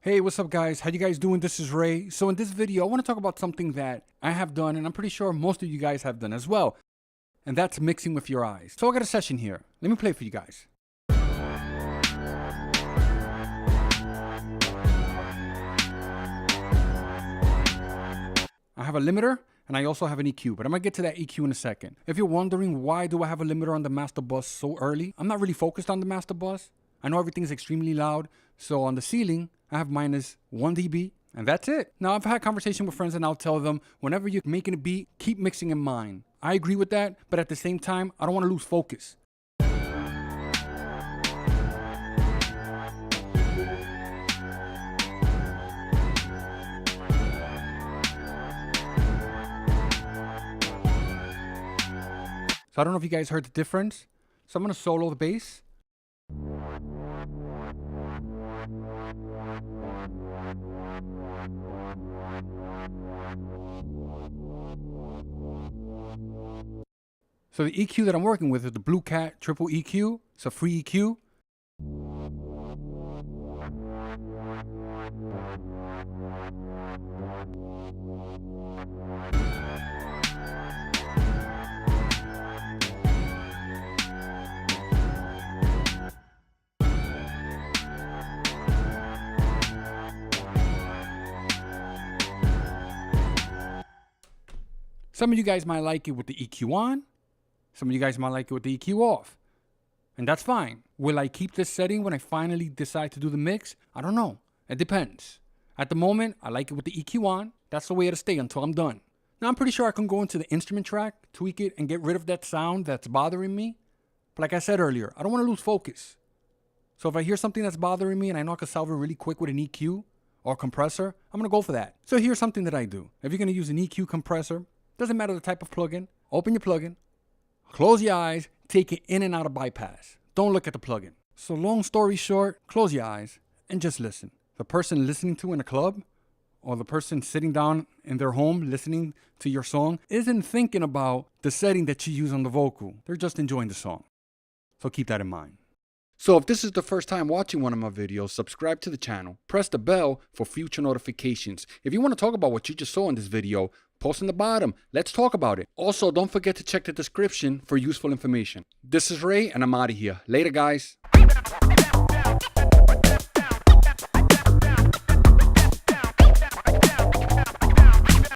Hey, what's up guys? How you guys doing? This is Ray. So in this video, I want to talk about something that I have done and I'm pretty sure most of you guys have done as well. And that's mixing with your eyes. So I got a session here. Let me play it for you guys. I have a limiter and I also have an EQ, but I'm gonna get to that EQ in a second. If you're wondering why do I have a limiter on the master bus so early, I'm not really focused on the master bus. I know everything's extremely loud. So on the ceiling, I have minus 1 dB, and that's it. Now, I've had conversation with friends and I'll tell them, whenever you're making a beat, keep mixing in mind. I agree with that, but at the same time, I don't want to lose focus. So I don't know if you guys heard the difference. So I'm going to solo the bass. So the EQ that I'm working with is the Blue Cat triple EQ. It's a free EQ. Some of you guys might like it with the EQ on. Some of you guys might like it with the EQ off. And that's fine. Will I keep this setting when I finally decide to do the mix? I don't know. It depends. At the moment, I like it with the EQ on. That's the way it'll stay until I'm done. Now, I'm pretty sure I can go into the instrument track, tweak it, and get rid of that sound that's bothering me. But like I said earlier, I don't want to lose focus. So if I hear something that's bothering me and I know I can solve it really quick with an EQ or compressor, I'm going to go for that. So here's something that I do. If you're going to use an EQ compressor, doesn't matter the type of plugin, open your plugin, close your eyes, take it in and out of bypass. Don't look at the plugin. So long story short, close your eyes and just listen. The person listening to in a club or the person sitting down in their home listening to your song isn't thinking about the setting that you use on the vocal. They're just enjoying the song. So keep that in mind. So if this is the first time watching one of my videos, subscribe to the channel. Press the bell for future notifications. If you want to talk about what you just saw in this video, post in the bottom. Let's talk about it. Also, don't forget to check the description for useful information. This is Ray, and I'm out of here. Later, guys.